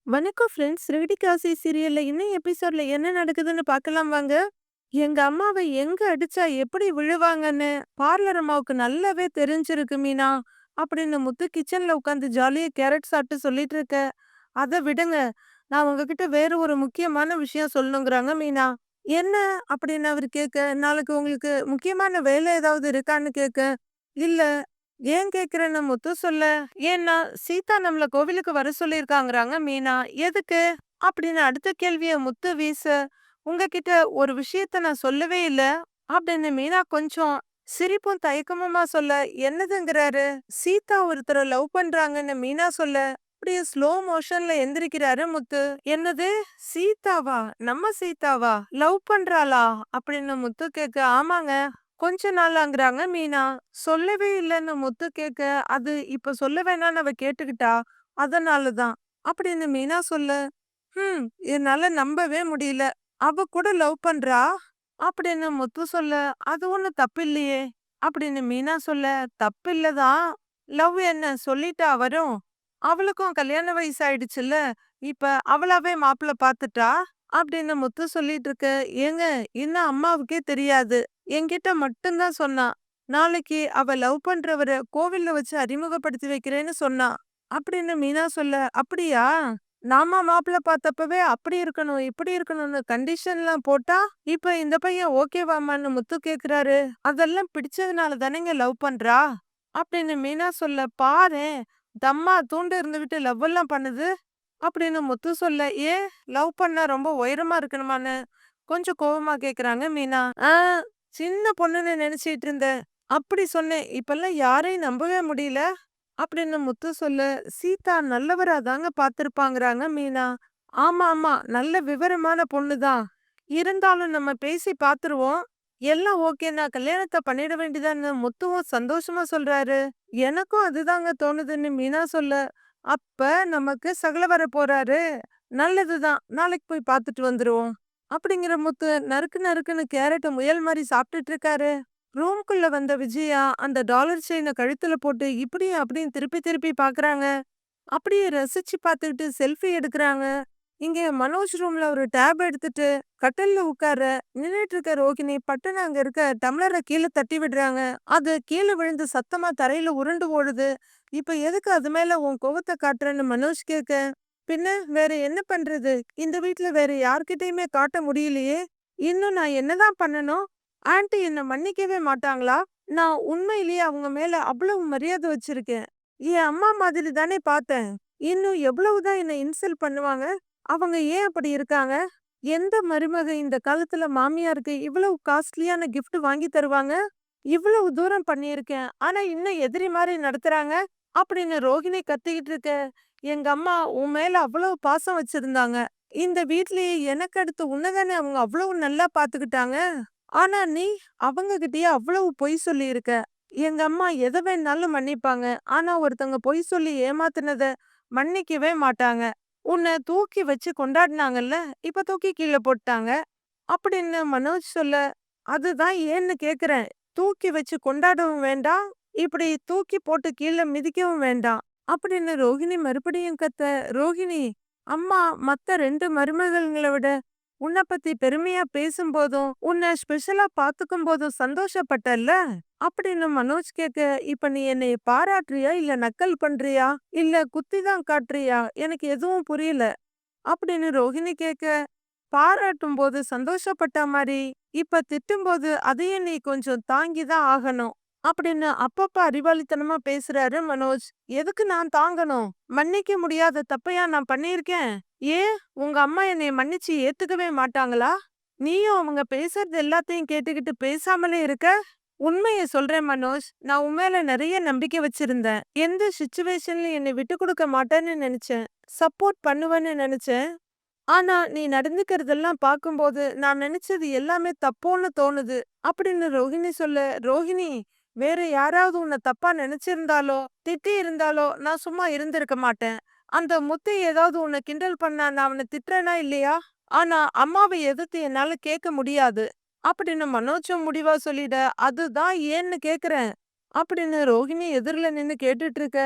வணக்கம் ஃப்ரெண்ட்ஸ். ரெவிடிகாசி சீரியல்ல இன்னும் எபிசோட்ல என்ன நடக்குதுன்னு பார்க்கலாம் வாங்க. எங்க அம்மாவை எங்க அடிச்சா எப்படி விழுவாங்கன்னு பார்லர் அம்மாவுக்கு நல்லாவே தெரிஞ்சிருக்கு மீனா. அப்படின்னு முத்து கிச்சன்ல உட்காந்து ஜாலியா கேரட் சாப்பிட்டு சொல்லிட்டு இருக்க. அத விடுங்க. நான் உங்ககிட்ட வேற ஒரு முக்கியமான விஷயம் சொல்லணுங்கிறாங்க மீனா. என்ன அப்படின்னு அவரு கேட்க, நாளைக்கு உங்களுக்கு முக்கியமான வேலை ஏதாவது இருக்கான்னு கேட்க, இல்ல ஏன் கேக்குறேன்னு முத்து சொல்ல, ஏன்னா சீதா நம்மள கோவிலுக்கு வர சொல்லியிருக்காங்கறாங்க மீனா. எதுக்கு? அப்படின்னு அடுத்த கேள்விய முத்து வீச, உங்ககிட்ட ஒரு விஷயத்த நான் சொல்லவே இல்ல அப்படின்னு மீனா கொஞ்சம் சிரிப்பும் தயக்கமுமா சொல்ல, என்னதுங்கிறாரு? சீதா ஒருத்தர லவ் பண்றாங்கன்னு மீனா சொல்ல, அப்படியே ஸ்லோ மோஷன்ல எந்திரிக்கிறாரு முத்து. என்னது? சீதாவா? நம்ம சீதாவா? லவ் பண்றாளா? அப்படின்னு முத்து கேட்க, ஆமாங்க. கொஞ்ச நாளாங்கிறாங்க மீனா. சொல்லவே இல்லன்னு முத்து கேட்க, அது இப்ப சொல்ல வேணான்னு அவ கேட்டுக்கிட்டா. அதனாலதான். அப்படின்னு மீனா சொல்ல, என்னால நம்பவே முடியல. அவ கூட லவ் பண்றா? அப்படின்னு முத்து சொல்ல, அது ஒண்ணும் தப்பில்லையே. அப்படின்னு மீனா சொல்ல, தப்பில்லதான். லவ் என்ன சொல்லிட்டா வரும்? அவளுக்கும் கல்யாண வயசு ஆயிடுச்சுல்ல. இப்ப அவளாவே மாப்பிள்ளை பாத்துட்டா. அப்படின்னு முத்து சொல்லிட்டு இருக்க, ஏங்க இன்னும் அம்மாவுக்கே தெரியாது. என்கிட்ட மட்டும்தான் சொன்னா. நாளைக்கு அவ லவ் பண்றவர கோவில்ல வச்சு அறிமுகப்படுத்தி வைக்கிறேன்னு சொன்னா. அப்படின்னு மீனா சொல்ல, அப்படியா? நாம மாப்பிள்ளை பார்த்தப்பவே அப்படி இருக்கணும், இப்படி இருக்கணும்னு கண்டிஷன்லாம் போட்டா, இப்ப இந்த பையன் ஓகேவாமான்னு முத்து கேக்குறாரு. அதெல்லாம் பிடிச்சதுனால தானேங்க லவ் பண்றா? அப்படின்னு மீனா சொல்ல, பாரேன் தம்மா தூண்டு இருந்துகிட்டு லவ் எல்லாம் பண்ணுது. அப்படின்னு முத்து சொல்ல, ஏன் லவ் பண்ணா ரொம்ப உயரமா இருக்கணுமான்னு கொஞ்சம் கோவமா கேக்குறாங்க மீனா. சின்ன பொண்ணுன்னு நினைச்சிட்டு இருந்தேன். அப்படி சொன்னேன். இப்பல்லாம் யாரையும் நம்பவே முடியல. அப்படின்னு முத்து சொல்ல, சீதா நல்லவரா தாங்க பார்த்திருப்பாங்கறாங்க மீனா. ஆமா ஆமா, நல்ல விவரமான பொண்ணுதான். இருந்தாலும் நம்ம பேசி பார்த்துருவோம். எல்லாம் ஓகேன்னா கல்யாணத்த பண்ணிட வேண்டியதான்னு முத்துவும் சந்தோஷமா சொல்றாரு. எனக்கும் அதுதாங்க தோணுதுன்னு மீனா சொல்ல, அப்ப நமக்கு சகல வர போறாரு. நல்லதுதான். நாளைக்கு போய் பார்த்துட்டு வந்துருவோம். அப்படிங்கிற முத்து நறுக்கு நறுக்குன்னு கேரட்ட முயல் மாதிரி சாப்பிட்டுட்டு இருக்காரு. ரூம்குள்ள வந்த விஜயா அந்த டாலர் செயின கழுத்துல போட்டு இப்படியும் அப்படியும் திருப்பி திருப்பி பாக்குறாங்க. அப்படியே ரசிச்சு பார்த்துக்கிட்டு செல்ஃபி எடுக்குறாங்க. இங்க மனோஜ் ரூம்ல ஒரு டேப் எடுத்துட்டு கட்டில்ல உட்கார நின்னுட்டு இருக்க ரோகிணி பட்டுன்னு அங்க இருக்க டம்ளரை கீழே தட்டி விடுறாங்க. அது கீழே விழுந்து சத்தமா தரையில உருண்டு ஓடுது. இப்ப எதுக்கு அது மேல உன் கோவத்தை காட்டுறன்னு மனோஜ் கேட்க, பின்ன வேற என்ன பண்றது? இந்த வீட்ல வேற யார்கிட்டயுமே காட்ட முடியலையே. இன்னும் நான் என்னதான் பண்ணணும்? ஆன்ட்டி என்ன மன்னிக்கவே மாட்டாங்களா? நான் உண்மையிலேயே அவங்க மேல அவ்வளவு மரியாதை வச்சிருக்கேன். என் அம்மா மாதிரி தானே பார்த்தேன். இன்னும் எவ்வளவுதான் என்ன இன்சல்ட் பண்ணுவாங்க? அவங்க ஏன் அப்படி இருக்காங்க? எந்த மருமக இந்த காலத்துல மாமியாருக்கு இவ்வளவு காஸ்ட்லியான கிஃப்ட் வாங்கி தருவாங்க? இவ்வளவு தூரம் பண்ணியிருக்கேன். ஆனா இன்னும் எதிரி மாதிரி நடத்துறாங்க. அப்படின்னு ரோகிணி கத்திக்கிட்டு இருக்க, எங்க அம்மா உன் மேல அவ்வளவு பாசம் வச்சிருந்தாங்க. இந்த வீட்லயே எனக்கு அடுத்து உன்னதானே அவங்க அவ்வளவு நல்லா பாத்துக்கிட்டாங்க. ஆனா நீ அவங்க கிட்டயே அவ்வளவு பொய் சொல்லி இருக்க. எங்க அம்மா எதை வேணாலும் மன்னிப்பாங்க. ஆனா ஒருத்தவங்க பொய் சொல்லி ஏமாத்துனத மன்னிக்கவே மாட்டாங்க. உன்னை தூக்கி வச்சு கொண்டாடினாங்கல்ல, இப்ப தூக்கி கீழே போட்டாங்க. அப்படின்னு மனோஜ் சொல்ல, அதுதான் ஏன்னு கேக்குறேன். தூக்கி வச்சு கொண்டாடவும் வேண்டாம், இப்படி தூக்கி போட்டு கீழே மிதிக்கவும் வேண்டாம். அப்படின்னு ரோகிணி மறுபடியும் கத்த, ரோகிணி, அம்மா மத்த 2 மருமகள்களை விட உன்னை பத்தி பெருமையா பேசும்போதும், உன்னை ஸ்பெஷலா பாத்துக்கும் போதும் சந்தோஷப்பட்டல்ல? அப்படின்னு மனோஜ் கேட்க, இப்ப நீ என்னைய பாராட்டுறியா? இல்ல நக்கல் பண்றியா? இல்ல குத்திதான் காட்டுறியா? எனக்கு எதுவும் புரியல. அப்படின்னு ரோஹிணி கேட்க, பாராட்டும் போது சந்தோஷப்பட்ட மாரி, இப்ப திட்டும்போது அதையே நீ கொஞ்சம் தாங்கி தான் ஆகணும். அப்படின்னு அப்பப்ப அறிவாளித்தனமா பேசுறாரு மனோஜ். எதுக்கு நான் தாங்கணும்? மன்னிக்க முடியாத தப்பையா நான் பண்ணியிருக்கேன்? ஏன் உங்க அம்மா என்னைய மன்னிச்சு ஏத்துக்கவே மாட்டாங்களா? நீயும் அவங்க பேசுறது எல்லாத்தையும் கேட்டுக்கிட்டு பேசாமலே இருக்க? உண்மைய சொல்றேன் மனோஜ். நான் உன் மேல நெறைய நம்பிக்கை வச்சிருந்தேன். எந்த சிச்சுவேஷன்லயும் என்னை விட்டு கொடுக்க மாட்டேன்னு நினைச்சேன். சப்போர்ட் பண்ணுவேன்னு நினைச்சேன். ஆனா நீ நடந்துக்கிறதெல்லாம் பார்க்கும்போது நான் நினைச்சது எல்லாமே தப்போன்னு தோணுது. அப்படின்னு ரோஹிணி சொல்ல, ரோஹிணி, வேற யாராவது உன்னை தப்பா நினைச்சிருந்தாலோ திட்டி இருந்தாலோ நான் சும்மா இருந்திருக்க மாட்டேன். அந்த முத்து ஏதாவது உன்னை கிண்டல் பண்ணா நான் அவனை திட்டுறேனா இல்லையா? ஆனா அம்மாவை எதிர்த்து என்னால கேட்க முடியாது. அப்படின்னு மனோஜும் முடிவா சொல்லிட, அதுதான் ஏன்னு கேக்குறேன். அப்படின்னு ரோஹிணி எதிரில நின்னு கேட்டுட்டு இருக்க,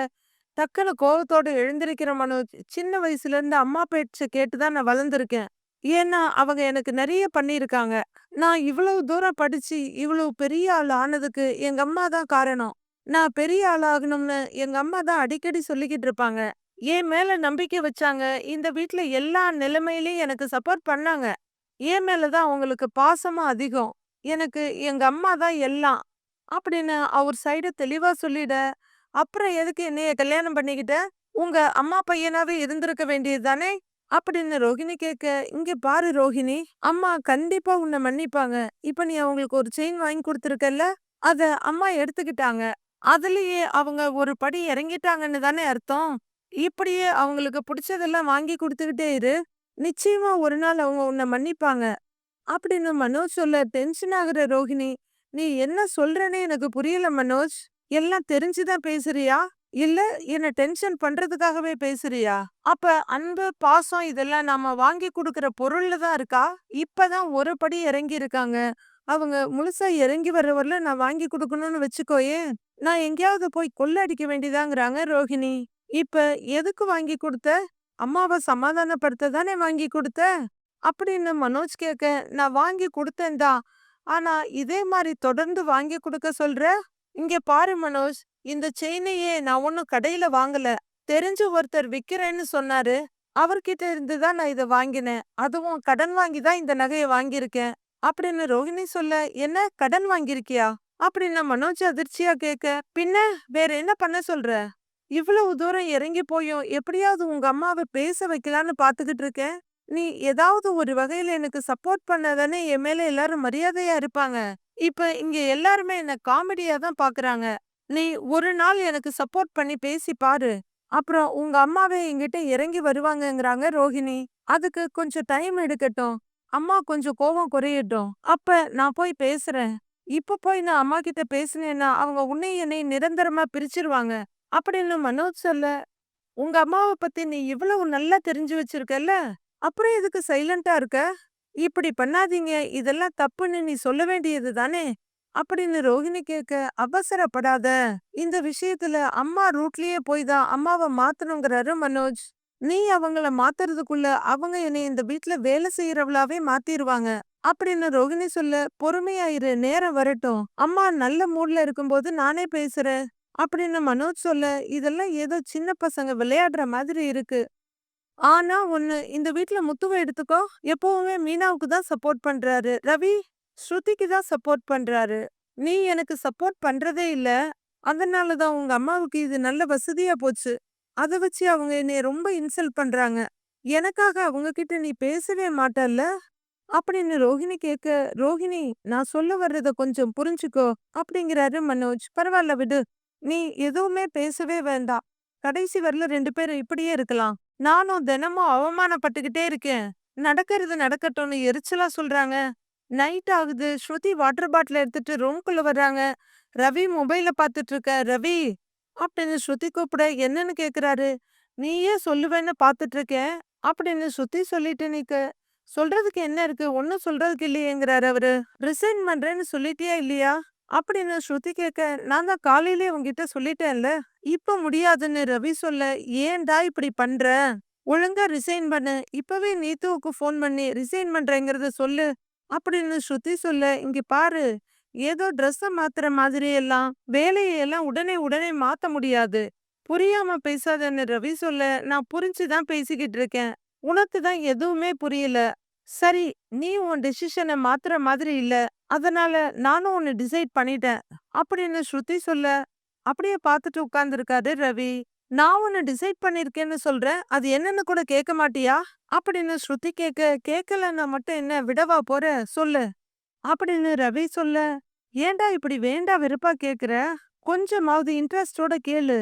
டக்குனு கோவத்தோட எழுந்திருக்கிற மனோஜ். சின்ன வயசுல இருந்து அம்மா பேச்ச கேட்டு தான் நான் வளர்ந்துருக்கேன். ஏன்னா, அவங்க எனக்கு நெறைய பண்ணியிருக்காங்க. நான் இவ்வளவு தூரம் படிச்சு, இவ்வளவு பெரிய ஆள் ஆனதுக்கு எங்க அம்மா தான் காரணம். நான் பெரிய ஆள் ஆகணும்னு எங்க அம்மா தான் அடிக்கடி சொல்லிக்கிட்டு இருப்பாங்க. என் மேல நம்பிக்கை வச்சாங்க. இந்த வீட்ல எல்லா நிலைமையிலயும் எனக்கு சப்போர்ட் பண்ணாங்க. என் மேல தான் அவங்களுக்கு பாசமும் அதிகம். எனக்கு எங்க அம்மா தான் எல்லாம். அப்படின்னு அவர் சைடு தெளிவா சொல்லிட, "அப்புறம் எதுக்கு என்னைய கல்யாணம் பண்ணிக்கிட்ட? உங்க அம்மா பையனாவே இருந்திருக்க வேண்டியது தானே?" அப்படின்னு ரோஹிணி கேட்க, "இங்க பாரு ரோஹிணி, அம்மா கண்டிப்பா உன்ன மன்னிப்பாங்க. இப்ப நீ அவங்களுக்கு ஒரு செயின் வாங்கி குடுத்துருக்கல்ல, அத அம்மா எடுத்துக்கிட்டாங்க. அதுலயே அவங்க ஒரு படி இறங்கிட்டாங்கன்னு தானே அர்த்தம். இப்படியே அவங்களுக்கு புடிச்சதெல்லாம் வாங்கி குடுத்துக்கிட்டே இரு. நிச்சயமா ஒரு நாள் அவங்க உன்ன மன்னிப்பாங்க." அப்படின்னு மனோஜ் சொல்ல டென்ஷன் ஆகுற ரோஹிணி, "நீ என்ன சொல்றேன்னே எனக்கு புரியல மனோஜ். எல்லாம் தெரிஞ்சுதான் பேசுறியா? இல்ல என்ன டென்ஷன் பண்றதுக்காகவே பேசுறியா? அப்ப அன்பு, பாசம் இதெல்லாம் நாம வாங்கி குடுக்குற பொருள்ல தான் இருக்கா? இப்பதான் ஒரு படி இறங்கி இருக்காங்க. அவங்க முழுசா இறங்கி வர்ற வரல நான் வாங்கி குடுக்கணும்னு வச்சுக்கோயேன். நான் எங்கேயாவது போய் கொள்ள அடிக்க வேண்டியதாங்கிறாங்க ரோஹிணி. இப்ப எதுக்கு வாங்கி குடுத்த? அம்மாவ சமாதானப்படுத்த தானே வாங்கி குடுத்த?" அப்படின்னு மனோஜ் கேட்க, "நான் வாங்கி குடுத்தேன் தான். ஆனா இதே மாரி தொடர்ந்து வாங்கி குடுக்க சொல்ற? இங்க பாரு மனோஜ், இந்த செயினையே நான் ஒண்ணும் கடையில வாங்கல. தெரிஞ்ச ஒருத்தர் விக்கிறேன்னு சொன்னாரு. அவர்கிட்ட இருந்து தான் நான் இத வாங்கினேன். அதுவும் கடன் வாங்கி தான் இந்த நகைய வாங்கியிருக்கேன்." அப்படின்னு ரோஹிணி சொல்ல, "என்ன கடன் வாங்கியிருக்கியா?" அப்படின்னு மனோஜ் அதிர்ச்சியா கேட்க, "பின்ன வேற என்ன பண்ண சொல்ற? இவ்வளவு தூரம் இறங்கி போயும் எப்படியாவது உங்க அம்மாவ பேச வைக்கலான்னு பாத்துக்கிட்டு இருக்கேன். நீ ஏதாவது ஒரு வகையில எனக்கு சப்போர்ட் பண்ணாதானே என் மேல எல்லாரும் மரியாதையா இருப்பாங்க. இப்ப இங்க எல்லாருமே என்ன காமெடியா தான் பாக்குறாங்க. நீ ஒரு நாள் எனக்கு சப்போர்ட் பண்ணி பேசி பாரு. அப்புறம் உங்க அம்மாவே என்கிட்ட இறங்கி வருவாங்கங்கிறாங்க ரோஹிணி. அதுக்கு கொஞ்சம் டைம் எடுக்கட்டும். அம்மா கொஞ்சம் கோவம் குறையட்டும். அப்ப நான் போய் பேசுறேன். இப்ப போய் நான் அம்மா கிட்ட பேசினேன்னா அவங்க உன்னையும் என்னையும் நிரந்தரமா பிரிச்சிருவாங்க." அப்படின்னு மனோஜ் சொல்ல, "உங்க அம்மாவ பத்தி நீ இவ்வளவு நல்லா தெரிஞ்சு வச்சிருக்கல்ல, அப்புறம் எதுக்கு சைலண்டா இருக்க? இப்படி பண்ணாதீங்க, இதெல்லாம் தப்புன்னு நீ சொல்ல வேண்டியது தானே?" அப்படின்னு ரோஹிணி கேட்க, "அவசரப்படாத. இந்த விஷயத்துல அம்மா ரூட்லயே போய் தான் அம்மாவ மாத்தணுங்கிறாரு மனோஜ். நீ அவங்கள மாத்துறதுக்குள்ள அவங்க என்னை இந்த வீட்ல வேலை செய்யறவளாவே மாத்திருவாங்க." அப்படின்னு ரோஹிணி சொல்ல, "பொறுமையா இரு, நேரம் வரட்டும். அம்மா நல்ல மூட்ல இருக்கும்போது நானே பேசுறேன்." அப்படின்னு மனோஜ் சொல்ல, "இதெல்லாம் ஏதோ சின்ன பசங்க விளையாடுற மாதிரி இருக்கு. ஆனா ஒண்ணு, இந்த வீட்ல முத்துவ எடுத்துக்கோ. எப்பவுமே மீனாவுக்கு தான் சப்போர்ட் பண்றாரு. ரவி, ஸ்ருதிக்கு தான் சப்போர்ட் பண்றாரு. நீ எனக்கு சப்போர்ட் பண்றதே இல்ல. அதனால தான் உங்க அம்மாவுக்கு இது நல்ல வசதியா போச்சு. அத வச்சு அவங்க என்னைய ரொம்ப இன்சல்ட் பண்றாங்க. எனக்காக அவங்க கிட்ட நீ பேசவே மாட்டல்ல?" அப்படின்னு ரோஹிணி கேட்க, "ரோஹிணி, நான் சொல்ல வர்றத கொஞ்சம் புரிஞ்சுக்கோ." அப்படிங்கிறாரு மனோஜ். "பரவால்ல விடு. நீ எதுவுமே பேசவே வேண்டாம். கடைசி வரல 2 பேரும் இப்படியே இருக்கலாம். நானும் தினமும் அவமானப்பட்டுக்கிட்டே இருக்கேன். நடக்கிறது நடக்கட்டும்னு எரிச்சலா சொல்றாங்க. நைட் ஆகுது. ஸ்ருதி வாட்டர் பாட்டில் எடுத்துட்டு ரூம்குள்ள வர்றாங்க. ரவி மொபைல பார்த்துட்டு இருக்க. ரவி அப்படின்னு ஸ்ருதி கூப்பிட என்னன்னு கேக்குறாரு. "நீயே சொல்லுவேன்னு பார்த்துட்டு இருக்கேன்." அப்படின்னு ஸ்ருதி சொல்லிட்டு நிக்க, "சொல்றதுக்கு என்ன இருக்கு? ஒண்ணும் சொல்றதுக்கு இல்லையேங்கிறாரு அவரு. ரிசைன் பண்றேன்னு சொல்லிட்டியா இல்லையா?" அப்படின்னு ஸ்ருதி கேட்க, "நான் தான் காலையிலேயே உன்கிட்ட சொல்லிட்டேன்ல." "இப்ப முடியாதுன்னு ரவி சொல்ல, ஏன்டா இப்படி பண்ற? ஒழுங்கா ரிசைன் பண்ணு. இப்பவே நீத்துவுக்கு ஃபோன் பண்ணி ரிசைன் பண்றேங்கிறத சொல்லு." அப்படின்னு ஸ்ருதி சொல்ல, "இங்க பாரு, ஏதோ ட்ரெஸ்ஸ மாத்துற மாதிரி எல்லாம் வேலையை எல்லாம் உடனே உடனே மாத்த முடியாது. புரியாம பேசாதன்னு ரவி சொல்ல, நான் புரிஞ்சு தான் பேசிக்கிட்டு இருக்கேன். உனக்கு தான் எதுவுமே புரியல. சரி, நீ உன் டெசிஷன மாத்துற மாதிரி இல்ல. அதனால நானும் ஒண்ணு டிசைட் பண்ணிட்டேன்." அப்படின்னு ஸ்ருதி சொல்ல, அப்படியே பார்த்துட்டு உட்கார்ந்திருக்காரு ரவி. "நான் ஒண்ணு டிசைட் பண்ணிருக்கேன்னு சொல்றேன். அது என்னன்னு கூட கேட்க மாட்டியா?" அப்படின்னு ஸ்ருதி கேட்க, "கேட்கலன்னா மட்டும் என்ன விடவா போற? சொல்லு." அப்படின்னு ரவி சொல்ல, "ஏன்டா இப்படி வேண்டா வெறுப்பா கேக்குற? கொஞ்சமாவது இன்ட்ரெஸ்டோட கேளு."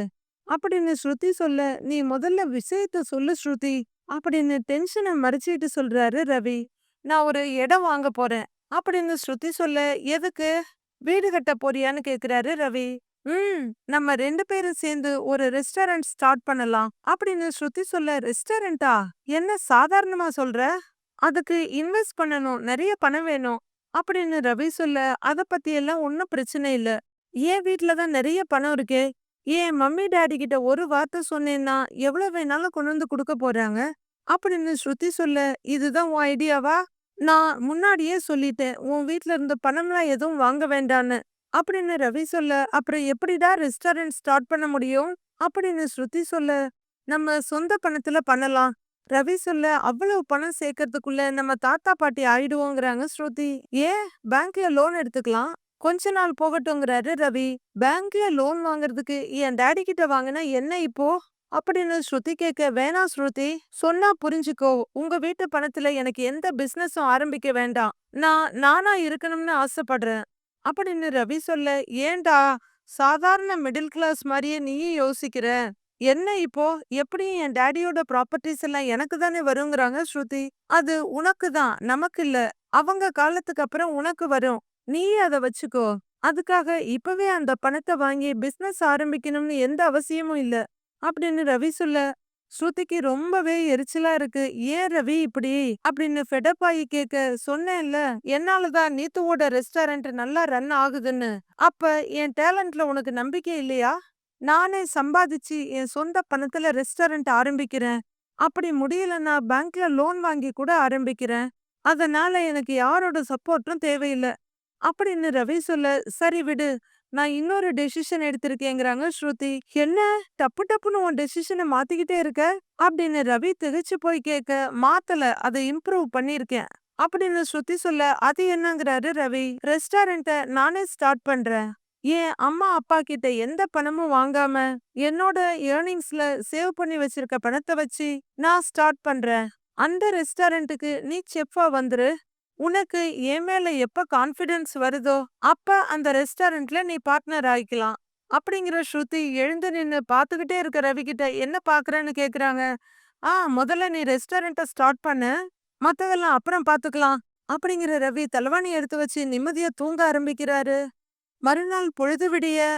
அப்படின்னு ஸ்ருதி சொல்ல, "நீ முதல்ல விஷயத்த சொல்லு ஸ்ருதி." அப்படின்னு டென்ஷன மறைச்சிட்டு சொல்றாரு ரவி. "நான் ஒரு இடம் வாங்க போறேன்." அப்படின்னு ஸ்ருதி சொல்ல, "எதுக்கு? வீடு கட்ட போறியான்னு?" கேக்குறாரு ரவி. "ம், நம்ம 2 பேரும் சேர்ந்து ஒரு ரெஸ்டாரண்ட் ஸ்டார்ட் பண்ணலாம்." அப்படின்னு ஸ்ருதி சொல்ல, "ரெஸ்டாரண்டா? என்ன சாதாரணமா சொல்ற? அதுக்கு இன்வெஸ்ட் பண்ணணும். நெறைய பணம் வேணும்." அப்படின்னு ரவி சொல்ல, "அத பத்தி எல்லாம் ஒண்ணும் பிரச்சனை இல்ல. என் வீட்ல தான் நெறைய பணம் இருக்கே. என் மம்மி டாடி கிட்ட ஒரு வார்த்தை சொன்னேன்னா எவ்வளவு வேணாலும் கொண்டு வந்து கொடுக்க போறாங்க அப்படின்னு ஸ்ருதி சொல்ல, இதுதான் உன் ஐடியாவா? நான் முன்னாடியே சொல்லிட்டேன் உன் வீட்ல இருந்து பணம்லாம் எதுவும் வாங்க வேண்டான்னு அப்படின்னு ரவி சொல்ல, அப்புறம் எப்படிடா ரெஸ்டாரண்ட் ஸ்டார்ட் பண்ண முடியும் அப்படின்னு ஸ்ருதி சொல்ல, நம்ம சொந்த பணத்துல பண்ணலாம். ரவி சொல்ல, அவ்வளவு பணம் சேர்க்கறதுக்குள்ள நம்ம தாத்தா பாட்டி ஆயிடுவோங்கிறாங்க ஸ்ருதி. ஏன் பேங்க்ல லோன் எடுத்துக்கலாம், கொஞ்ச நாள் போகட்டும்ங்கிறாரு ரவி. பேங்க்ல லோன் வாங்குறதுக்கு என் டாடி கிட்ட வாங்கினா என்ன இப்போ அப்படின்னு ஸ்ருதி கேட்க, வேணாம் ஸ்ருதி, சொன்னா புரிஞ்சுக்கோ, உங்க வீட்டு பணத்துல எனக்கு எந்த பிசினஸும் ஆரம்பிக்க வேண்டாம், நான் நானா இருக்கணும்னு ஆசைப்படுறேன் அப்படின்னு ரவி சொல்ல, ஏன்டா சாதாரண மிடில் கிளாஸ் மாதிரியே நீயும் யோசிக்கிற, என்ன இப்போ எப்படியும் என் டாடியோட ப்ராப்பர்ட்டிஸ் எல்லாம் எனக்கு தானே வருங்கிறாங்க ஸ்ருதி. அது உனக்கு தான், நமக்கு இல்ல, அவங்க காலத்துக்கு அப்புறம் உனக்கு வரும், நீயே அதை வச்சுக்கோ, அதுக்காக இப்பவே அந்த பணத்தை வாங்கி பிசினஸ் ஆரம்பிக்கணும்னு எந்த அவசியமும் இல்ல அப்படின்னு ரவி சொல்ல, ஸ்ருதிக்கு ரொம்பவே எரிச்சலா இருக்கு. ஏன் ரவி இப்படி அப்படின்னு ஃபெடப் ஆகி கேட்க, சொன்னேன்ல என்னாலதான் நீத்துவோட ரெஸ்டாரண்ட் நல்லா ரன் ஆகுதுன்னு, அப்ப என் டேலண்ட்ல உனக்கு நம்பிக்கை இல்லையா? நானே சம்பாதிச்சு என் சொந்த பணத்துல ரெஸ்டாரண்ட் ஆரம்பிக்கிறேன், அப்படி முடியலன்னா பேங்க்ல லோன் வாங்கி கூட ஆரம்பிக்கிறேன், அதனால எனக்கு யாரோட சப்போர்ட்டும் தேவையில்லை அப்படின்னு ரவி சொல்ல, சரி விடு, நான் இன்னொரு டெசிஷன் எடுத்திருக்கேங்கிறாங்க ஸ்ருதி. என்ன டப்பு டப்புன்னு உன் டெசிஷனை மாத்திக்கிட்டே இருக்க அப்படின்னு ரவி திகைச்சு போய் கேட்க, மாத்தல, அதை இம்ப்ரூவ் பண்ணிருக்கேன் அப்படின்னு ஸ்ருதி சொல்ல, அது என்னங்கிறாரு ரவி. ரெஸ்டாரண்ட்டை நானே ஸ்டார்ட் பண்றேன், ஏன் அம்மா அப்பா கிட்ட எந்த பணமும் வாங்காம என்னோட ஏர்னிங்ஸ்ல சேவ் பண்ணி வச்சிருக்க பணத்தை வச்சு நான் ஸ்டார்ட் பண்றேன், அந்த ரெஸ்டாரண்ட்டுக்கு நீ செஃப்பா வந்துரு, உனக்கு என் மேல எப்ப கான்ஃபிடன்ஸ் வருதோ அப்ப அந்த ரெஸ்டாரண்ட்ல நீ பார்ட்னர் ஆயிக்கலாம் அப்படிங்கிற ஸ்ருதி எழுந்து நின்னு பாத்துக்கிட்டே இருக்க ரவி கிட்ட, என்ன பாக்குறேன்னு கேக்குறாங்க. முதல்ல நீ ரெஸ்டாரண்ட்ட ஸ்டார்ட் பண்ணு, மத்ததெல்லாம் அப்புறம் பாத்துக்கலாம் அப்படிங்கிற ரவி தலைவாணி எடுத்து வச்சு நிம்மதியா தூங்க ஆரம்பிக்கிறாரு. மறுநாள் பொழுது விடிய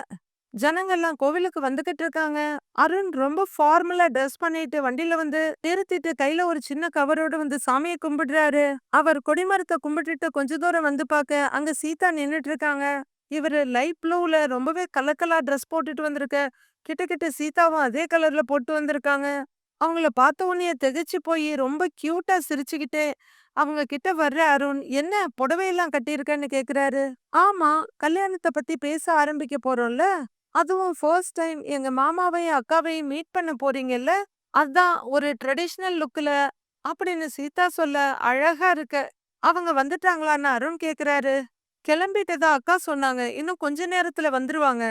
ஜனங்கள்லாம் கோவிலுக்கு வந்துகிட்டு இருக்காங்க. அருண் ரொம்ப ஃபார்மலா ட்ரெஸ் பண்ணிட்டு வண்டியில வந்து நிறுத்திட்டு கையில ஒரு சின்ன கவரோட வந்து சாமியை கும்பிடுறாரு. அவர் கொடிமரத்தை கும்பிட்டுட்டு கொஞ்ச தூரம் வந்து பார்க்க அங்க சீதா நின்னுட்டு இருக்காங்க. இவரு லைட் ப்ளூல ரொம்பவே கலக்கலா ட்ரெஸ் போட்டுட்டு வந்திருக்க, கிட்ட கிட்ட சீதாவும் அதே கலர்ல போட்டு வந்திருக்காங்க. அவங்கள பார்த்த உடனே திகைச்சு போய் ரொம்ப கியூட்டா சிரிச்சுக்கிட்டே அவங்க கிட்ட வர்ற அருண், என்ன புடவையெல்லாம் கட்டியிருக்கன்னு கேக்குறாரு. ஆமா, கல்யாணத்தை பத்தி பேச ஆரம்பிக்க போறோம்ல, அதுவும் ஃபர்ஸ்ட் டைம் எங்க மாமாவையும் அக்காவையும் மீட் பண்ண போறீங்கல்ல, அதான் ஒரு ட்ரெடிஷனல் லுக்ல அப்படின்னு சீதா சொல்ல, அழகா இருக்க, அவங்க வந்துட்டாங்களான்னு அருண் கேக்குறாரு. கிளம்பிட்டதா அக்கா சொன்னாங்க, இன்னும் கொஞ்ச நேரத்துல வந்துருவாங்க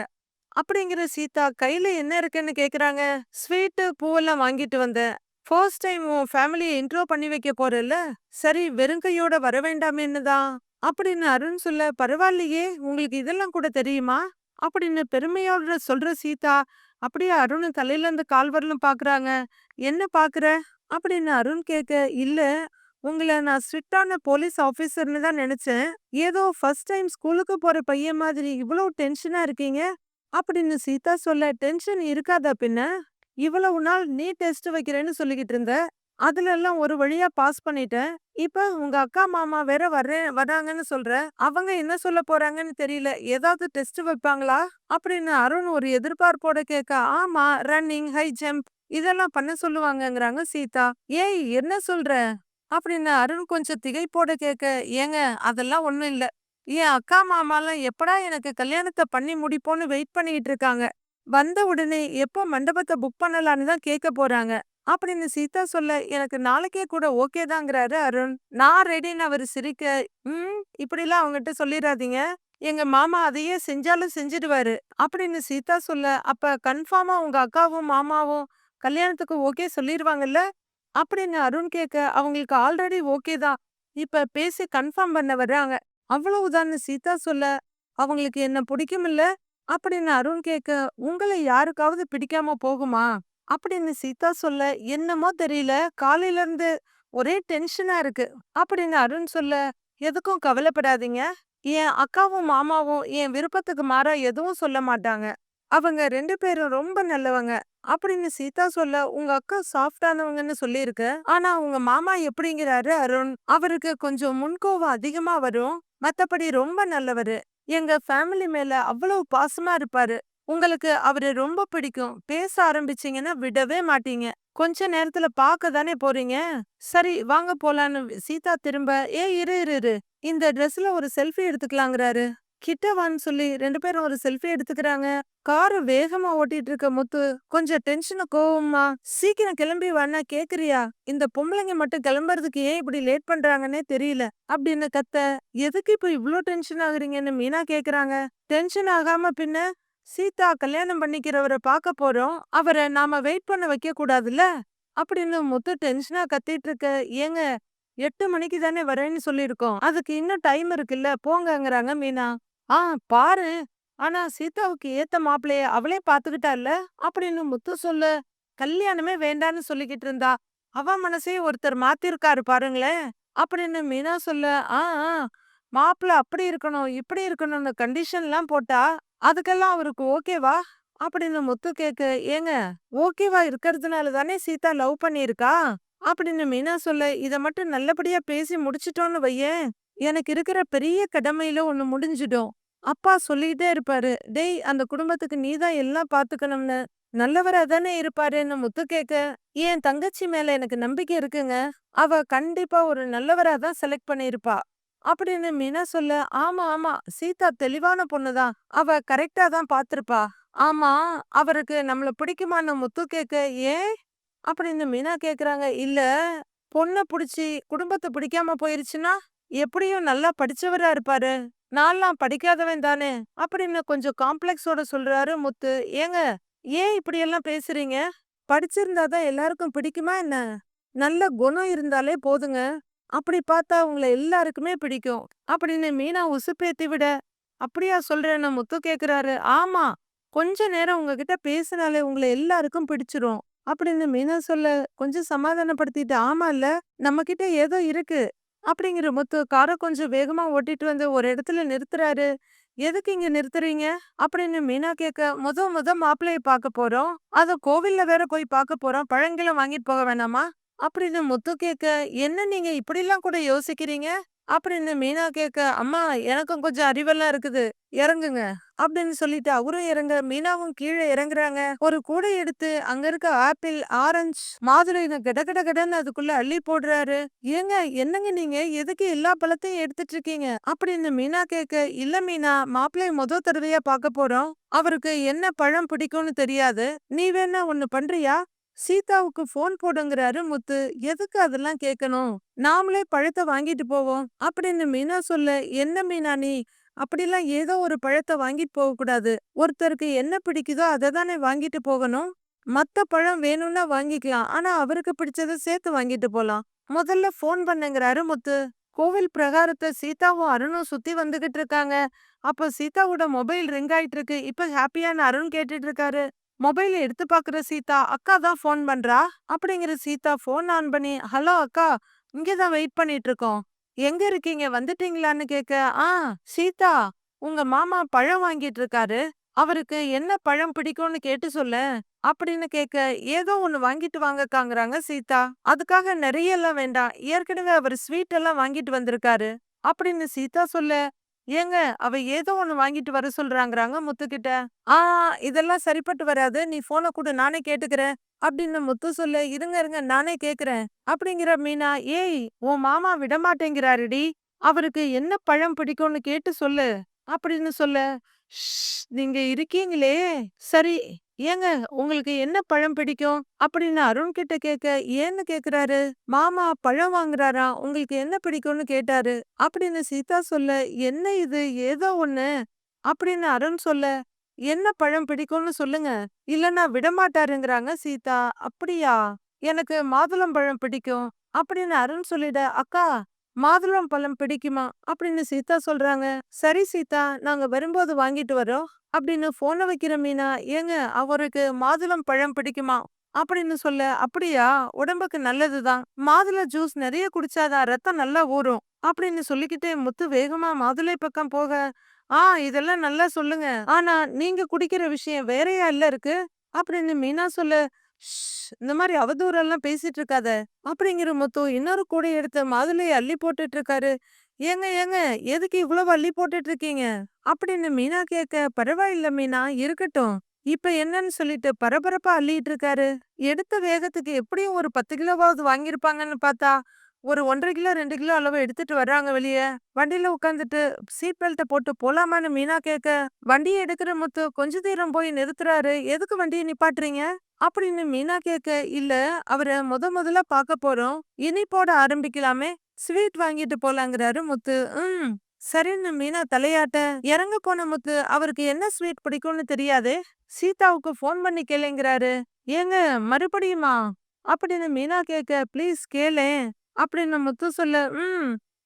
அப்படிங்கிற சீதா. கையில என்ன இருக்குன்னு கேக்குறாங்க. ஸ்வீட்டு பூவெல்லாம் வாங்கிட்டு வந்தேன், ஃபர்ஸ்ட் டைம் உன் ஃபேமிலியை இன்ட்ரோ பண்ணி வைக்க போறல்ல, சரி வெறுங்கையோட வர வேண்டாமேன்னு தான் அப்படின்னு அருண் சொல்ல, பரவாயில்லையே உங்களுக்கு இதெல்லாம் கூட தெரியுமா அப்படின்னு பெருமையோட சொல்ற சீதா. அப்படியே அருண் தலையில இருந்து கால் வரலும் பாக்குறாங்க. என்ன பாக்குற அப்படின்னு அருண் கேட்க, இல்ல உங்களை நான் ஸ்ட்ரிக்டான போலீஸ் ஆபீசர்னு தான் நினைச்சேன், ஏதோ ஃபர்ஸ்ட் டைம் ஸ்கூலுக்கு போற பையன் மாதிரி இவ்வளவு டென்ஷனா இருக்கீங்க அப்படின்னு சீதா சொல்ல, டென்ஷன் இருக்காதா பின்ன, இவ்வளவு நாள் நீ டெஸ்ட் வைக்கிறேன்னு சொல்லிக்கிட்டு இருந்த, அதுல எல்லாம் ஒரு வழியா பாஸ் பண்ணிட்டேன், இப்ப உங்க அக்கா மாமா வேற வராங்கன்னு சொல்ற, அவங்க என்ன சொல்ல போறாங்கன்னு தெரியல, ஏதாவது டெஸ்ட் வைப்பாங்களா அப்படின்னு அருண் ஒரு எதிர்பார்ப்போட கேட்க, ஆமா ரன்னிங், ஹை ஜம்ப் இதெல்லாம் பண்ண சொல்லுவாங்கங்கிறாங்க சீதா. ஏய் என்ன சொல்ற அப்படின்னு அருண் கொஞ்சம் திகைப்போட கேட்க, ஏங்க அதெல்லாம் ஒண்ணும் இல்ல, என் அக்கா மாமாலாம் எப்படா எனக்கு கல்யாணத்தை பண்ணி முடிப்போன்னு வெயிட் பண்ணிட்டு இருக்காங்க, வந்த உடனே எப்போ மண்டபத்தை புக் பண்ணலான்னு தான் கேட்க போறாங்க அப்படின்னு சீதா சொல்ல, எனக்கு நாளைக்கே கூட ஓகே தாங்கிறாரு அருண். நான் ரெடின்னு அவரு சிரிக்க, இப்படிலாம் அவங்ககிட்ட சொல்லிடாதீங்க, எங்க மாமா அதையே செஞ்சாலும் செஞ்சிடுவாரு அப்படின்னு சீதா சொல்ல, அப்ப கன்ஃபார்மா உங்க அக்காவும் மாமாவும் கல்யாணத்துக்கு ஓகே சொல்லிடுவாங்கல்ல அப்படின்னு அருண் கேட்க, அவங்களுக்கு ஆல்ரெடி ஓகே தான், இப்ப பேசி கன்ஃபார்ம் பண்ண வர்றாங்க அவ்வளவுதான்னு சீதா சொல்ல, அவங்களுக்கு என்ன பிடிக்குமில்ல அப்படின்னு அருண் கேட்க, உங்களை யாருக்காவது பிடிக்காம போகுமா அப்படின்னு சீதா சொல்ல, என்னமோ தெரியல, காலையில இருந்து ஒரே டென்ஷனா இருக்கு அப்படின்னு அருண் சொல்ல, எதுக்கும் கவலைப்படாதீங்க, என் அக்காவும் மாமாவும் என் விருப்பத்துக்கு மாறா எதுவும் சொல்ல மாட்டாங்க, அவங்க 2 பேரும் ரொம்ப நல்லவங்க அப்படின்னு சீதா சொல்ல, உங்க அக்கா சாஃப்டானவங்கன்னு சொல்லியிருக்கு, ஆனா உங்க மாமா எப்படிங்கிறாரு அருண், அவருக்கு கொஞ்சம் முன்கோவம் அதிகமா வரும், மத்தபடி ரொம்ப நல்லவரு, எங்க ஃபேமிலி மேல அவ்வளவு பாசமா இருப்பாரு, உங்களுக்கு அவரு ரொம்ப பிடிக்கும். பேச ஆரம்பிச்சீங்கன்னா விடவே மாட்டீங்க. கொஞ்ச நேரத்துல பாக்க தானே போறீங்க. சரி வாங்க போலான்னு சீதா திரும்ப, ஏய் இரு இரு இரு. இந்த ட்ரெஸ்ல ஒரு செல்ஃபி எடுத்துக்கலாங்கிறாரு. கிட்ட வான்னு சொல்லி 2 பேரும் ஒரு செல்ஃபி எடுத்துக்கிறாங்க. கார வேகமா ஓட்டிட்டு இருக்க முத்து கொஞ்சம் டென்ஷனு கோவமா, "சீக்கிரம் கிளம்பி வான்னா கேக்குறியா? இந்த பொம்பளைங்க மட்டும் கிளம்புறதுக்கு ஏன் இப்படி லேட் பண்றாங்கன்னே தெரியல." அப்படின்னு கத்த, "எதுக்கு இப்ப இவ்ளோ டென்ஷன் ஆகுறீங்கன்னு?" மீனா கேக்குறாங்க. "டென்ஷன் ஆகாம பின்ன? சீதா கல்யாணம் பண்ணிக்கிறவர பாக்க போறோம். அவர நாம வெயிட் பண்ண வைக்க கூடாதுல்ல?" அப்படின்னு முத்து டென்ஷனா கத்திட்டு இருக்க, "ஏங்க 8 மணிக்கு தானே வரேன்னு சொல்லியிருக்கோம். அதுக்கு இன்னும் டைம் இருக்குல்ல போங்கங்கறாங்க மீனா. "ஆ பாரு. ஆனா சீதாவுக்கு ஏத்த மாப்பிள்ளைய அவளே பாத்துக்கிட்டால்ல?" அப்படின்னு முத்து சொல்ல, "கல்யாணமே வேண்டான்னு சொல்லிக்கிட்டு இருந்தா. அவ மனசையும் ஒருத்தர் மாத்திருக்காரு பாருங்களேன்." அப்படின்னு மீனா சொல்ல, "ஆ ஆ மாப்பிள்ளை அப்படி இருக்கணும், இப்படி இருக்கணும்னு கண்டிஷன்லாம் போட்டா, அதுக்கெல்லாம் அவருக்கு ஓகேவா?" அப்படின்னு முத்து கேக்க, "ஏங்க ஓகேவா இருக்கறதுனால தானே சீதா லவ் பண்ணியிருக்கா?" அப்படின்னு மீனா சொல்ல, "இத மட்டும் நல்லபடியா பேசி முடிச்சுட்டோம்னு வையேன், எனக்கு இருக்கிற பெரிய கடமையில ஒண்ணு முடிஞ்சிடும்." அப்பா சொல்லிட்டே இருப்பாரு, "டேய் அந்த குடும்பத்துக்கு நீ தான் எல்லாம் பாத்துக்கணும்னு." நல்லவரா தானே இருப்பாருன்னு முத்து கேக்க, "என் தங்கச்சி மேல எனக்கு நம்பிக்கை இருக்குங்க. அவ கண்டிப்பா ஒரு நல்லவரா தான் செலக்ட் பண்ணியிருப்பா." அப்படின்னு மீனா சொல்ல, "ஆமா ஆமா சீதா தெளிவான பொண்ணுதான். அவ கரெக்ட்டா தான் பாத்திருப்பா." "ஆமா அவருக்கு நம்மள பிடிக்குமான்னு?" முத்து கேக்க, "ஏன்?" அப்படின்னு மீனா கேக்குறாங்க. "இல்ல பொண்ண புடிச்சு குடும்பத்த பிடிக்காம போயிருச்சுன்னா, எப்படியும் நல்லா படிச்சவரா இருப்பாரு. நான்லாம் படிக்காதவன் தானே." அப்படின்னு கொஞ்சம் காம்ப்ளெக்ஸோட சொல்றாரு முத்து. "ஏங்க ஏன் இப்படியெல்லாம் பேசுறீங்க? படிச்சிருந்தா தான் எல்லாருக்கும் பிடிக்குமா என்ன? நல்ல குணம் இருந்தாலே போதுங்க. அப்படி பார்த்தா உங்கள எல்லாருக்குமே பிடிக்கும்." அப்படின்னு மீனா உசுப்பேத்தி விட, "அப்படியா சொல்றேன்னு?" முத்து கேக்குறாரு. "ஆமா. கொஞ்ச நேரம் உங்ககிட்ட பேசினாலே உங்கள எல்லாருக்கும் பிடிச்சிரும்." அப்படின்னு மீனா சொல்ல, கொஞ்சம் சமாதானப்படுத்திட்டு, "ஆமால்ல, நம்மகிட்ட ஏதோ இருக்கு." அப்படிங்கிற முத்து கார கொஞ்சம் வேகமா ஓட்டிட்டு வந்து ஒரு இடத்துல நிறுத்துறாரு. "எதுக்கு இங்க நிறுத்துறீங்க?" அப்படின்னு மீனா கேட்க, முத மாப்பிள்ளைய பாக்க போறோம். அதுவும் கோவில்ல வேற போய் பாக்க போறோம். பழங்கிலம் வாங்கிட்டு போக வேணாமா?" அப்படின்னு முத்து கேட்க, "என்ன நீங்க இப்படிலாம் கூட யோசிக்கிறீங்க?" அப்படின்னு மீனா கேட்க, "அம்மா எனக்கும் கொஞ்சம் அறிவெல்லாம் இருக்குது. இறங்குங்க." அப்படின்னு சொல்லிட்டு அவரும் இறங்க, மீனாவும் கீழே இறங்குறாங்க. ஒரு கூடை எடுத்து அங்க இருக்க ஆப்பிள், ஆரஞ்சு, மாதுளைன்னு கட கட கடன்னு அதுக்குள்ள அள்ளி போடுறாரு. "ஏங்க என்னங்க நீங்க? எதுக்கு எல்லா பழத்தையும் எடுத்துட்டு இருக்கீங்க?" அப்படின்னு மீனா கேட்க, "இல்ல மீனா, மாப்பிள்ளைய தடவையா பார்க்க போறோம். அவருக்கு என்ன பழம் பிடிக்கும்னு தெரியாது. நீ வேணா ஒண்ணு பண்றியா? சீதாவுக்கு ஃபோன் போடுங்கிறாரு முத்து. எதுக்கு அதெல்லாம் கேட்கணும்? நாமளே பழத்த வாங்கிட்டு போவோம்." அப்படின்னு மீனா சொல்ல, "என்ன மீனா நீ? அப்படிலாம் ஏதோ ஒரு பழத்த வாங்கிட்டு போகக்கூடாது. ஒருத்தருக்கு என்ன பிடிக்குதோ அத தானே வாங்கிட்டு போகணும். மத்த பழம் வேணும்னா வாங்கிக்கலாம். ஆனா அவருக்கு பிடிச்சத சேர்த்து வாங்கிட்டு போலாம். முதல்ல ஃபோன் பண்ணுங்கிறாரு முத்து." கோவில் பிரகாரத்த சீதாவும் அருணும் சுத்தி வந்துகிட்டு இருக்காங்க. அப்ப சீதாவோட மொபைல் ரிங் ஆயிட்டு இருக்கு. இப்ப ஹாப்பியான அருண் கேட்டுட்டு இருக்காரு. மொபைல எடுத்து பாக்குற சீதா, "அக்கா தான் ஃபோன் பண்றா." அப்படிங்கிற சீதா ஃபோன் ஆன் பண்ணி, "ஹலோ அக்கா, இங்க தான் வெயிட் பண்ணிட்டு இருக்கோம். எங்க இருக்கீங்க? வந்துட்டீங்களான்னு?" கேட்க, "ஆ சீதா, உங்க மாமா பழம் வாங்கிட்டு இருக்காரு. அவருக்கு என்ன பழம் பிடிக்கும்னு கேட்டு சொல்லேன்." அப்படின்னு கேட்க, "ஏதோ ஒண்ணு வாங்கிட்டு வாங்கக்காங்கிறாங்க சீதா. அதுக்காக நெறைய எல்லாம் வேண்டாம். ஏற்கனவே அவர் ஸ்வீட் எல்லாம் வாங்கிட்டு வந்திருக்காரு." அப்படின்னு சீதா சொல்ல, "ஏங்க அவ ஏதோ ஒண்ணு வாங்கிட்டு வர சொல்றாங்கறாங்க முத்துக்கிட்ட." "ஆ இதெல்லாம் சரிப்பட்டு வராது. நீ ஃபோன குடு நானே கேட்டுக்கிறேன்." அப்படின்னு முத்து சொல்ல, "இருங்க இருங்க நானே கேக்குறேன்." அப்படிங்கிற மீனா, "ஏய் உன் மாமா விடமாட்டேங்கிறாருடி. அவருக்கு என்ன பழம் பிடிக்கும்னு கேட்டு சொல்லு." அப்படின்னு சொல்ல, "ஷ் நீங்க இருக்கீங்களே. சரி ஏங்க உங்களுக்கு என்ன பழம் பிடிக்கும்?" அப்படின்னு அருண் கிட்ட கேட்க, ஏன்னு கேக்குறாரு. "மாமா பழம் வாங்குறாராம். உங்களுக்கு என்ன பிடிக்கும்னு கேட்டாரு." அப்படின்னு சீதா சொல்ல, "என்ன இது ஏதோ ஒண்ணு." அப்படின்னு அருண் சொல்ல, "என்ன பழம் பிடிக்கும்னு சொல்லுங்க. இல்லன்னா விடமாட்டாருங்கிறாங்க சீதா." "அப்படியா? எனக்கு மாதுளம்பழம் பிடிக்கும்." அப்படின்னு அருண் சொல்லிட, "அக்கா மாதுளம் பழம் பிடிக்குமா?" அப்படின்னு சீதா சொல்றாங்க. "சரி சீதா, நாங்க வரும்போது வாங்கிட்டு வர்றோம்." அப்படின்னு ஃபோன வைக்கிற மீனா, "ஏங்க அவருக்கு மாதுளம் பழம் பிடிக்குமா?" அப்படின்னு சொல்ல, "அப்படியா? உடம்புக்கு நல்லதுதான். மாதுளை ஜூஸ் நெறைய குடிச்சாதான் ரத்தம் நல்லா ஊரும்." அப்படின்னு சொல்லிக்கிட்டே முத்து வேகமா மாதுளை பக்கம் போக, இதெல்லாம் நல்லா சொல்லுங்க. ஆனா நீங்க குடிக்கிற விஷயம் வேறயால்ல இருக்கு?" அப்படின்னு மீனா சொல்ல, இந்த மாரி அவதூறெல்லாம் பேசிட்டு இருக்காத." அப்படிங்கிற முத்து இன்னொரு கூடை எடுத்து மாதுளைய அள்ளி போட்டுட்டு இருக்காரு. ஏங்க ஏங்க எதுக்கு இவ்வளவு அள்ளி போட்டுட்டு இருக்கீங்க அப்படின்னு மீனா கேட்க, பரவாயில்ல மீனா, இருக்கட்டும். இப்ப என்னன்னு சொல்லிட்டு பரபரப்பா அள்ளிட்டு இருக்காரு. எடுத்த வேகத்துக்கு எப்படியும் ஒரு 10 கிலோவாவது வாங்கியிருப்பாங்கன்னு பார்த்தா, ஒரு 1.5 கிலோ 2 கிலோ அளவு எடுத்துட்டு வர்றாங்க வெளிய. வண்டியில உட்காந்துட்டு சீட் பெல்ட்ட போட்டு போலாமான்னு மீனா கேட்க, வண்டிய எடுக்கிற முத்து கொஞ்ச தூரம் போய் நிறுத்துறாரு. எதுக்கு வண்டிய நிப்பாட்டுறீங்க அப்படின்னு மீனா கேட்க, இல்ல அவர முதல்ல பார்க்க போறோம். இனிப்போட ஆரம்பிக்கலாமே, ஸ்வீட் வாங்கிட்டு போலாங்கிறாரு முத்து. சரின்னு மீனா தலையாட்ட, இறங்க போன முத்து அவருக்கு என்ன ஸ்வீட் பிடிக்கும்னு தெரியாதே, சீதாவுக்கு ஃபோன் பண்ணி கேளுங்கிறாரு. ஏங்க மறுபடியுமா அப்படின்னு மீனா கேட்க, ப்ளீஸ் கேளேன் அப்படின்னு முத்து சொல்ல,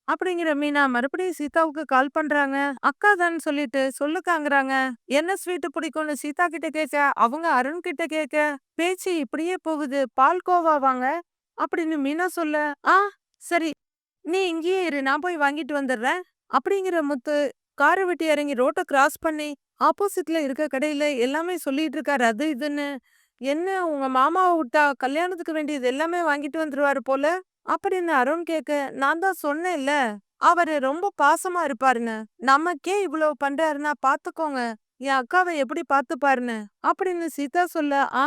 அப்படிங்கிற மீனா மறுபடியும் சீதாவுக்கு கால் பண்றாங்க. அக்கா தான் சொல்லிட்டு சொல்லுக்காங்கறாங்க. என்ன ஸ்வீட் பிடிக்கும்னு சீதா கிட்ட கேட்க, அவங்க அருண் கிட்ட கேட்க, பேச்சு இப்படியே போகுது. பால்கோவா வாங்க அப்படின்னு மீனா சொல்ல, ஆ சரி, நீ இங்கேயே இரு, நான் போய் வாங்கிட்டு வந்துடுறேன் அப்படிங்கிற முத்து காரை விட்டு இறங்கி ரோட்டை கிராஸ் பண்ணி ஆப்போசிட்ல இருக்க கடையில எல்லாமே சொல்லிட்டு இருக்காரு, அது இதுன்னு. என்ன உங்க மாமாவை விட்டா கல்யாணத்துக்கு வேண்டியது எல்லாமே வாங்கிட்டு வந்துருவாரு போல அப்படின்னு அருண் கேட்க, நான் தான் சொன்னேன்ல, அவரு ரொம்ப பாசமா இருப்பாருன்னு. நமக்கே இவ்வளவு பண்றாருன்னா பாத்துக்கோங்க என் அக்காவை எப்படி பாத்துப்பாருன்னு அப்படின்னு சீதா சொல்ல, ஆ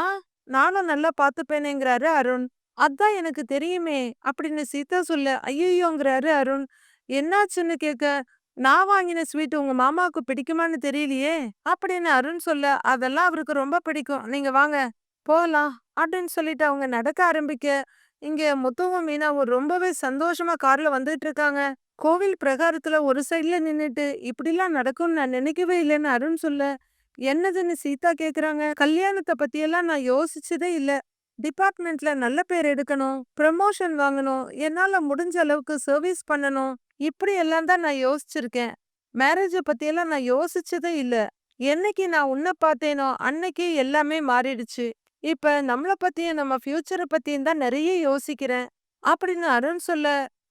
நானும் நல்லா பாத்துப்பேனேங்கிறாரு அருண். அதான் எனக்கு தெரியுமே அப்படின்னு சீதா சொல்ல, ஐயோங்கிறாரு அருண். என்னாச்சுன்னு கேட்க, நான் வாங்கின ஸ்வீட் உங்க மாமாவுக்கு பிடிக்குமான்னு தெரியலையே அப்படின்னு அருண் சொல்ல, அதெல்லாம் அவருக்கு ரொம்ப பிடிக்கும், நீங்க வாங்க போகலாம் அப்படின்னு சொல்லிட்டு அவங்க நடக்க ஆரம்பிக்க, இங்க முத்துவும் மீனாவும் ரொம்பவே சந்தோஷமா கார்ல வந்துட்டு இருக்காங்க. கோவில் பிரகாரத்துல ஒரு சைடுல நின்னுட்டு இப்படிலாம் நடக்கும்னு நான் நினைக்கவே இல்லைன்னு அருண் சொல்ல, என்னதுன்னு சீதா கேக்குறாங்க. கல்யாணத்தை பத்தியெல்லாம் நான் யோசிச்சதே இல்ல. டிபார்ட்மெண்ட்ல நல்ல பேர் எடுக்கணும், ப்ரமோஷன் வாங்கணும், என்னால முடிஞ்ச அளவுக்கு சர்வீஸ் பண்ணணும், இப்படி எல்லாம் தான் நான் யோசிச்சிருக்கேன். மேரேஜ பத்தியெல்லாம் நான் யோசிச்சதே இல்ல. என்னைக்கு நான் உன்னை பார்த்தேனோ அன்னைக்கு எல்லாமே மாறிடுச்சு. இப்ப நம்மள பத்தியும் நம்ம ஃபியூச்சர பத்தியும் தான் நிறைய யோசிக்கிறேன் அப்படின்னு அருண் சொல்ல,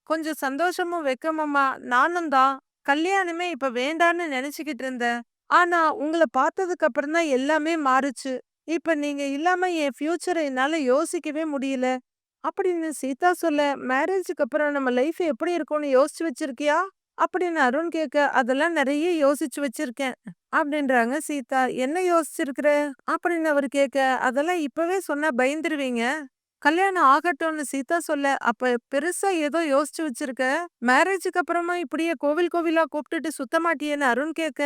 கொஞ்சம் சந்தோஷமும் வெக்கமுமா, நானும் தான் கல்யாணமே இப்ப வேண்டான்னு நினைச்சுக்கிட்டு இருந்தேன். ஆனா உங்கள பார்த்ததுக்கு அப்புறம் தான் எல்லாமே மாறுச்சு. இப்ப நீங்க இல்லாம என் ஃபியூச்சர என்னால யோசிக்கவே முடியல அப்படின்னு சீதா சொல்ல, மேரேஜுக்கு அப்புறம் நம்ம லைஃப் எப்படி இருக்கும்னு யோசிச்சு வச்சிருக்கியா அப்படின்னு அருண் கேட்க, அதெல்லாம் நிறைய யோசிச்சு வச்சிருக்கேன் அப்படின்றாங்க சீதா. என்ன யோசிச்சிருக்கிற அப்படின்னு அவர் கேட்க, அதெல்லாம் இப்பவே சொன்னா பயந்துருவீங்க, கல்யாணம் ஆகட்டும்னு சீதா சொல்ல, அப்ப பெருசா ஏதோ யோசிச்சு வச்சிருக்க, மேரேஜுக்கு அப்புறமா இப்படியே கோவில் கோவிலா கூப்பிட்டுட்டு சுத்த மாட்டியேன்னு அருண் கேட்க,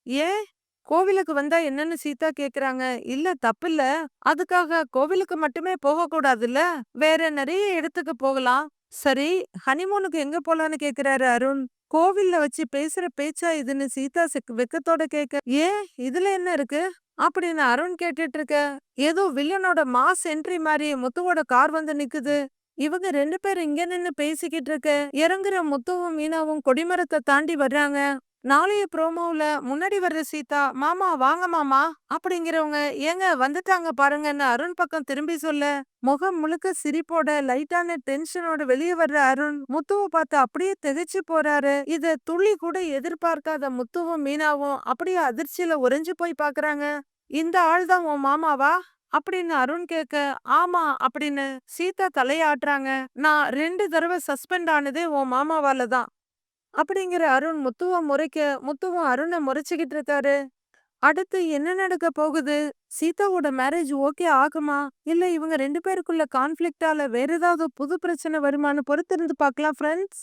ஏன் கோவிலுக்கு வந்தா என்னன்னு சீதா கேக்குறாங்க. இல்ல தப்பில்ல, அதுக்காக கோவிலுக்கு மட்டுமே போக கூடாதுல்ல, வேற நிறைய இடத்துக்கு போகலாம். சரி, ஹனிமூனுக்கு எங்க போலான்னு கேக்குறாரு அருண். கோவில்ல வச்சு பேசுற பேச்சா இதுன்னு சீதா வெக்கத்தோட கேட்க, ஏன் இதுல என்ன இருக்கு அப்படின்னு அருண் கேட்டுட்டு இருக்க, ஏதோ வில்லனோட மாஸ் என்ட்ரி மாதிரி முத்துவோட கார் வந்து நிக்குது. இவங்க 2 பேரும் இங்க நின்னு பேசிக்கிட்டு இருக்க, இறங்குற முத்துவும் மீனாவும் கொடிமரத்தை தாண்டி வர்றாங்க. நாளைய ப்ரோமோல முன்னாடி வர்ற சீதா, மாமா வாங்க மாமா அப்படிங்கிறவங்க, ஏங்க வந்துட்டாங்க பாருங்கன்னு அருண் பக்கம் திரும்பி சொல்ல, முகம் முழுக்க சிரிப்போட லைட்டான டென்ஷனோட வெளியே வர்ற அருண் முத்துவை பார்த்து அப்படியே திகைச்சு போறாரு. இத துளி கூட எதிர்பார்க்காத முத்துவும் மீனாவும் அப்படியே அதிர்ச்சியில உறைஞ்சு போய் பாக்குறாங்க. இந்த ஆள் தான் உன் மாமாவா அப்படின்னு அருண் கேட்க, ஆமா அப்படின்னு சீதா தலையாட்டுறாங்க. நான் 2 தடவை சஸ்பெண்ட் ஆனதே உன் மாமாவால தான் அப்படிங்கிற அருண் முத்துவ முறைக்க, முத்துவும் அருணை முறைச்சுக்கிட்டு இருக்காரு. அடுத்து என்ன நடக்க போகுது? சீதாவோட மேரேஜ் ஓகே ஆகுமா, இல்ல இவங்க 2 பேருக்குள்ள கான்ஃபிளிக்டால வேற ஏதாவது புது பிரச்சனை வருமான்னு பொறுத்திருந்து பார்க்கலாம் ஃப்ரெண்ட்ஸ்.